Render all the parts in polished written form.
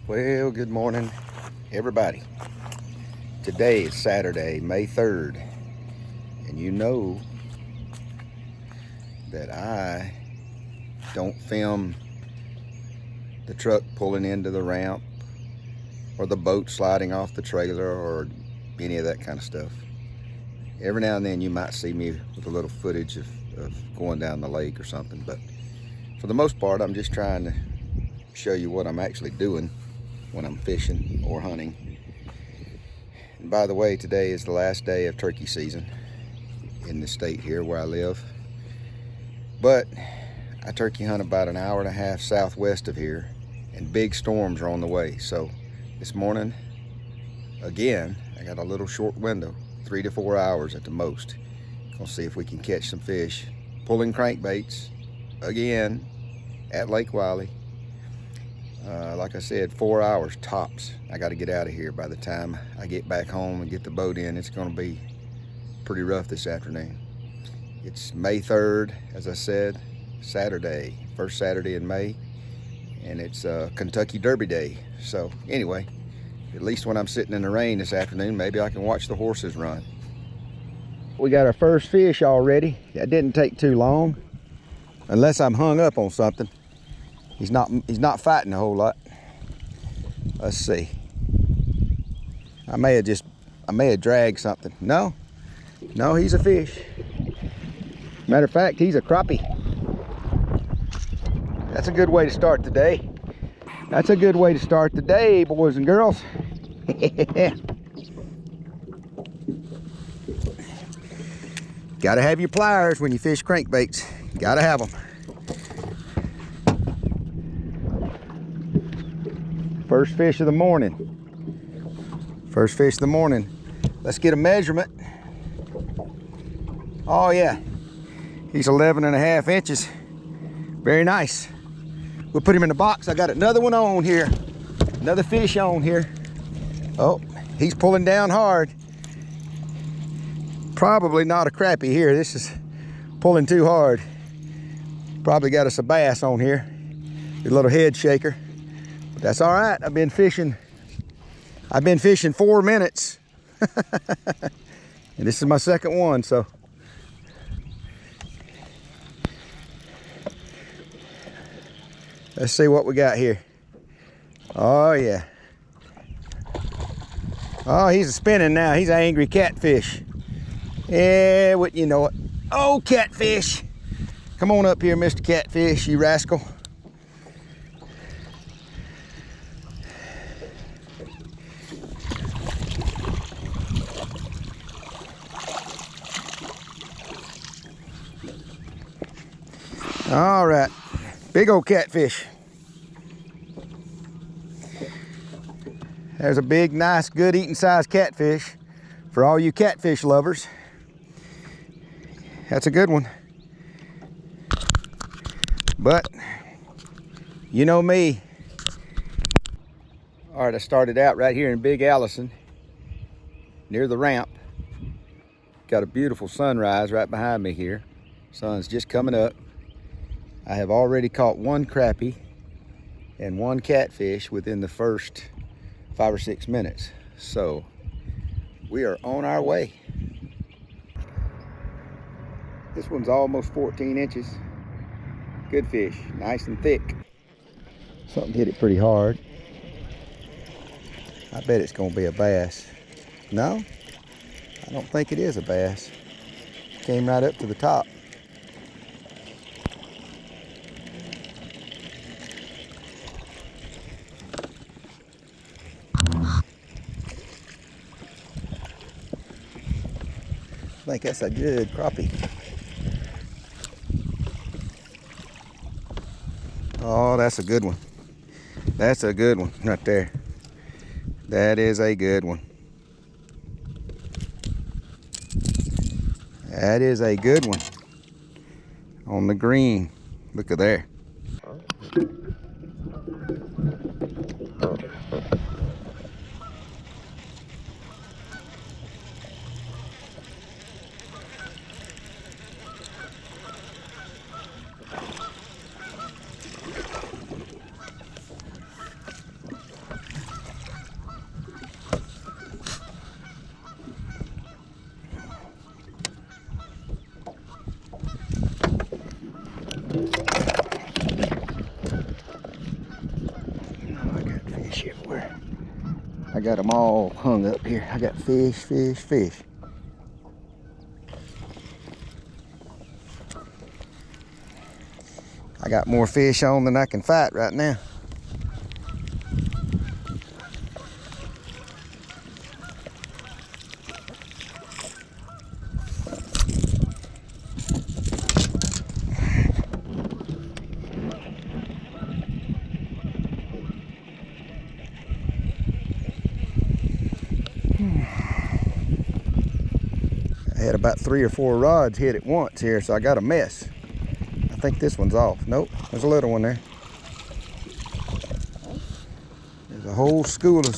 Well, good morning, everybody. Today is Saturday, May 3rd, and you know that I don't film the truck pulling into the ramp or the boat sliding off the trailer or any of that kind of stuff. Every now and then you might see me with a little footage of going down the lake or something, but for the most part I'm just trying to show you what I'm actually doing when I'm fishing or hunting. And by the way, today is the last day of turkey season in the state here where I live. But I turkey hunt about an hour and a half southwest of here, and big storms are on the way. So this morning, again, I got a little short window, 3 to 4 hours at the most. Gonna see if we can catch some fish. Pulling crankbaits again at Lake Wylie. Like I said, 4 hours tops. I got to get out of here. By the time I get back home and get the boat in, it's going to be pretty rough this afternoon. It's May 3rd, as I said, Saturday, first Saturday in May, and it's Kentucky Derby Day. So anyway, at least when I'm sitting in the rain this afternoon, maybe I can watch the horses run. We got our first fish already. That didn't take too long, unless I'm hung up on something. He's not fighting a whole lot. Let's see. I may have dragged something. No, he's a fish. Matter of fact, he's a crappie. That's a good way to start the day. That's a good way to start the day, boys and girls. Gotta have your pliers when you fish crankbaits. Gotta have them. First fish of the morning. First fish of the morning. Let's get a measurement. Oh yeah, he's 11.5 inches. Very nice. We'll put him in the box. I got another one on here. Another fish on here. Oh, he's pulling down hard. Probably not a crappie here. This is pulling too hard. Probably got us a bass on here. A little head shaker. But that's all right. I've been fishing 4 minutes. And this is my second one, so. Let's see what we got here. Oh yeah. Oh, he's spinning now. He's an angry catfish. Yeah, wouldn't you know it. Oh, catfish. Come on up here, Mr. Catfish, you rascal. All right, big old catfish. There's a big, nice, good eating size catfish for all you catfish lovers. That's a good one. But you know me. All right, I started out right here in Big Allison near the ramp. Got a beautiful sunrise right behind me here. Sun's just coming up. I have already caught one crappie and one catfish within the first 5 or 6 minutes. So we are on our way. This one's almost 14 inches. Good fish, nice and thick. Something hit it pretty hard. I bet it's gonna be a bass. No, I don't think it is a bass. Came right up to the top. I think that's a good crappie. Oh, that's a good one. That's a good one right there. That is a good one. That is a good one. On the green. Look at there. fish everywhere. I got them all hung up here. I got fish, fish, fish. I got more fish on than I can fight right now. I had about 3 or 4 rods hit at once here, so I got a mess. I think this one's off. Nope, there's a little one there. There's a whole school of...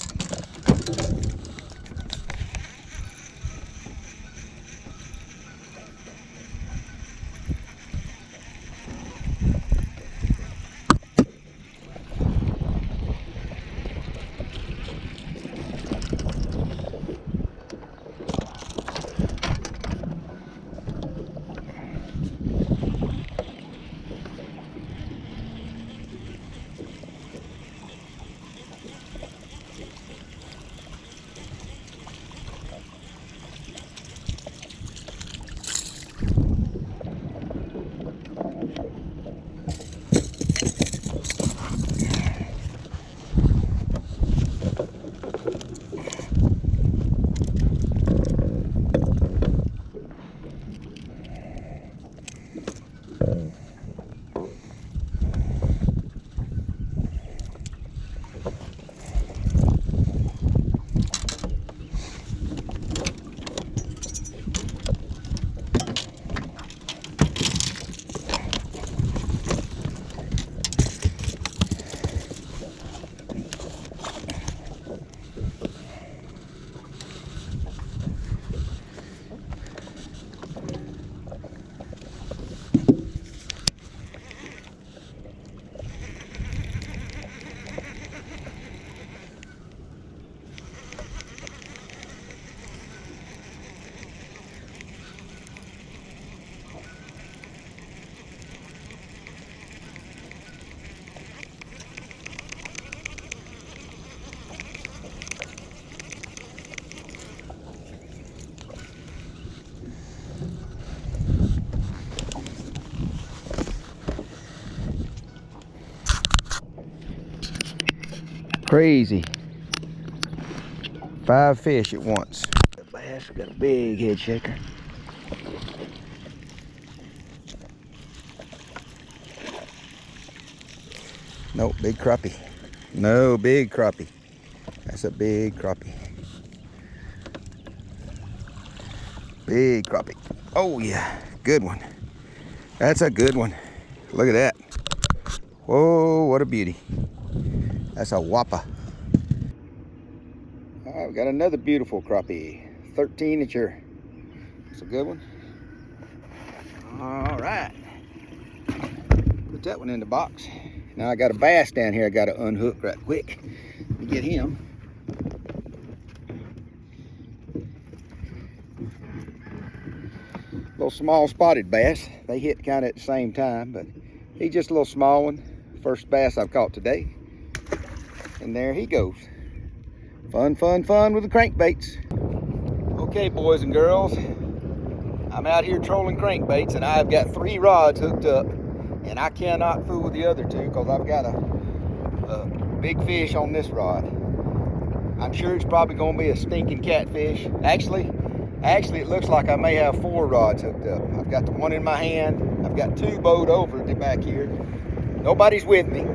Crazy. 5 fish at once. The bass got a big head shaker. Nope, big crappie. No, big crappie. That's a big crappie. Big crappie. Oh yeah, good one. That's a good one. Look at that. Whoa, what a beauty. That's a whopper. All right, we got another beautiful crappie. 13 incher. That's a good one. All right. Put that one in the box. Now I got a bass down here I got to unhook right quick to get him. Little small spotted bass. They hit kind of at the same time, but he's just a little small one. First bass I've caught today. And there he goes. Fun, fun, fun with the crankbaits. Okay, boys and girls, I'm out here trolling crankbaits and I've got 3 rods hooked up, and I cannot fool with the other 2 because I've got a big fish on this rod. I'm sure it's probably going to be a stinking catfish. Actually, it looks like I may have 4 rods hooked up. I've got the one in my hand. I've got 2 bowed over the back here. Nobody's with me.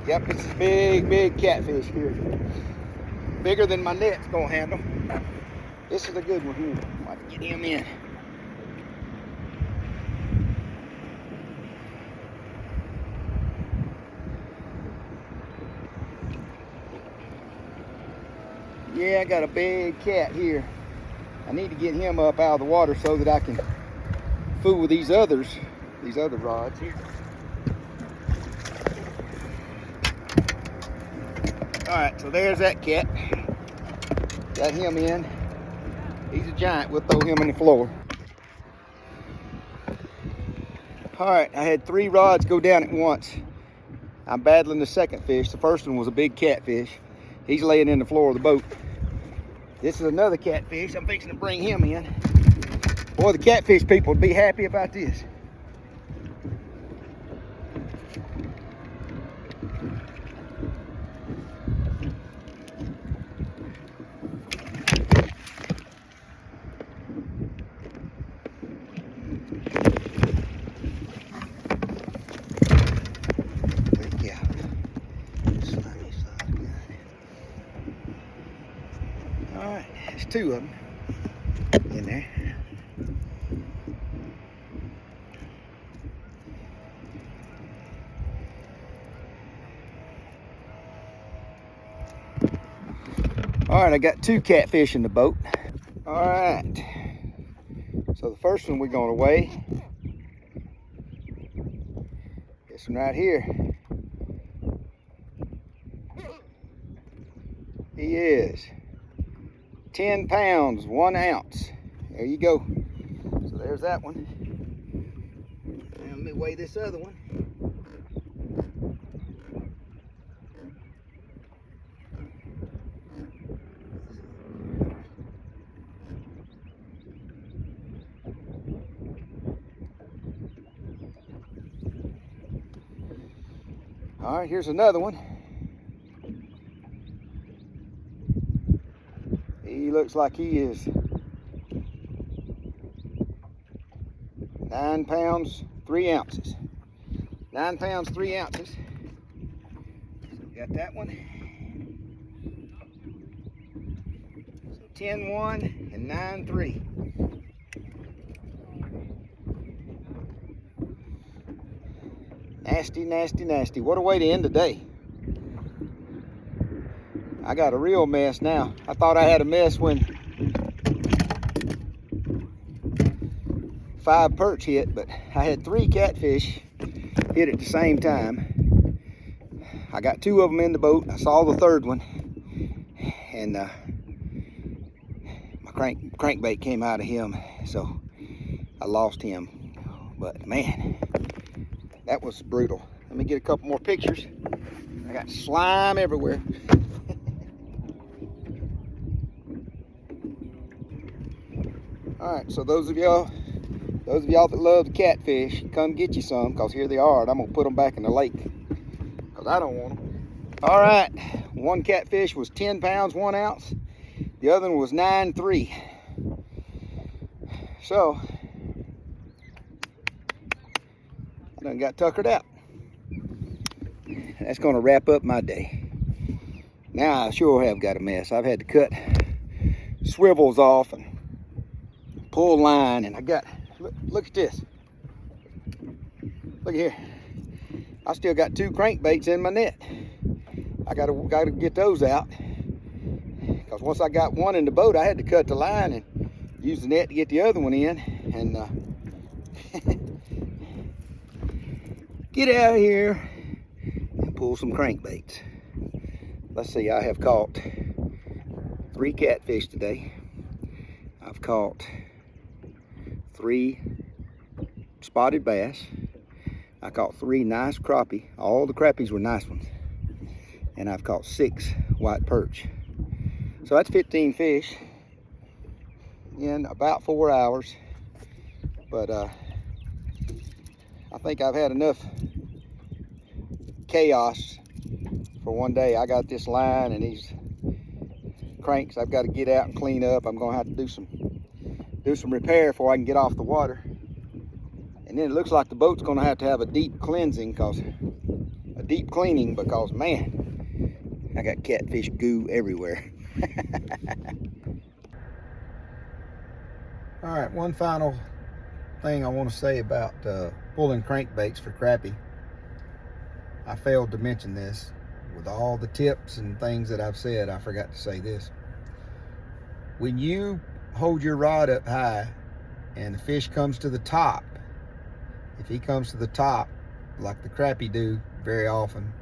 Yep, it's a big, big catfish here. Bigger than my net's gonna handle. This is a good one here. I might get him in. Yeah, I got a big cat here. I need to get him up out of the water so that I can fool with these other rods here. All right, so there's that cat. Got him in. He's a giant. We'll throw him in the floor. All right, I had 3 rods go down at once. I'm battling the second fish. The first one was a big catfish. He's laying in the floor of the boat. This is another catfish. I'm fixing to bring him in. Boy, the catfish people would be happy about this. All right, there's two of them in there. All right, I got two catfish in the boat. All right, so the first one we're gonna weigh. This one right here. He is 10 pounds, 1 ounce. There you go. So there's that one. And let me weigh this other one. All right, here's another one. He looks like he is 9 pounds, 3 ounces. 9 pounds, 3 ounces. Got that one. So 10-1 and 9-3. Nasty, nasty, nasty. What a way to end the day. I got a real mess now. I thought I had a mess when 5 perch hit, but I had 3 catfish hit at the same time. I got 2 of them in the boat. I saw the third one, and my crankbait came out of him, so I lost him. But man, that was brutal. Let me get a couple more pictures. I got slime everywhere. All right, so those of y'all that love the catfish, come get you some, because here they are, and I'm gonna put them back in the lake, because I don't want them. All right, one catfish was 10 pounds, 1 ounce. The other one was 9-3. So, I done got tuckered out. That's gonna wrap up my day. Now I sure have got a mess. I've had to cut swivels off and pull line, and I got, look at this. Look here. I still got 2 crankbaits in my net. I gotta get those out, because once I got one in the boat, I had to cut the line and use the net to get the other one in, and get out here and pull some crankbaits. Let's see, I have caught 3 catfish today. I've caught 3 spotted bass. I caught 3 nice crappie. All the crappies were nice ones. And I've caught 6 white perch. So that's 15 fish in about 4 hours. But I think I've had enough chaos for one day. I got this line and these cranks I've got to get out and clean up. I'm gonna have to do some repair before I can get off the water. And then it looks like the boat's gonna have to have a deep cleaning, because man, I got catfish goo everywhere. All right, one final thing I want to say about pulling crankbaits for crappie. I failed to mention this. With all the tips and things that I've said, I forgot to say this. When you hold your rod up high and the fish comes to the top, if he comes to the top like the crappie do very often,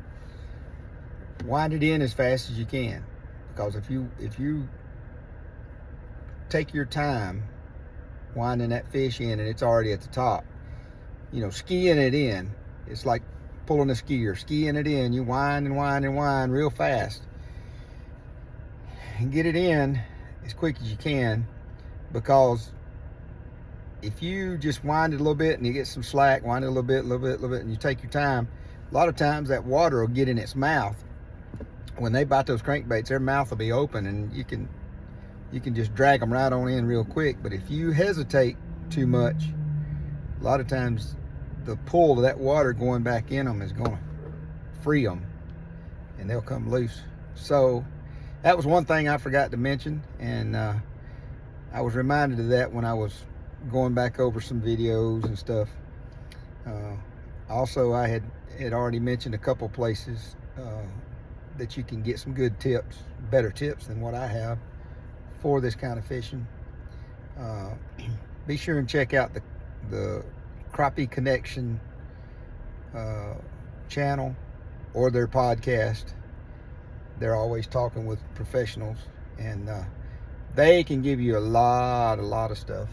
wind it in as fast as you can, because if you take your time winding that fish in and it's already at the top, you know, skiing it in, it's like pulling a skier, skiing it in. You wind and wind and wind real fast and get it in as quick as you can, because if you just wind it a little bit and you get some slack, wind it a little bit, and you take your time, a lot of times that water will get in its mouth. When they bite those crankbaits, their mouth will be open, and you can just drag them right on in real quick. But if you hesitate too much, a lot of times the pull of that water going back in them is going to free them, and they'll come loose. So that was one thing I forgot to mention, and I was reminded of that when I was going back over some videos and stuff. Also, I had already mentioned a couple places that you can get some good tips, better tips than what I have for this kind of fishing. Be sure and check out the Crappie Connection channel or their podcast. They're always talking with professionals, and they can give you a lot of stuff,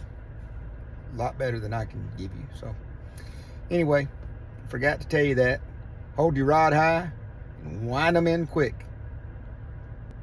a lot better than I can give you. So anyway, forgot to tell you that. Hold your rod high and wind them in quick.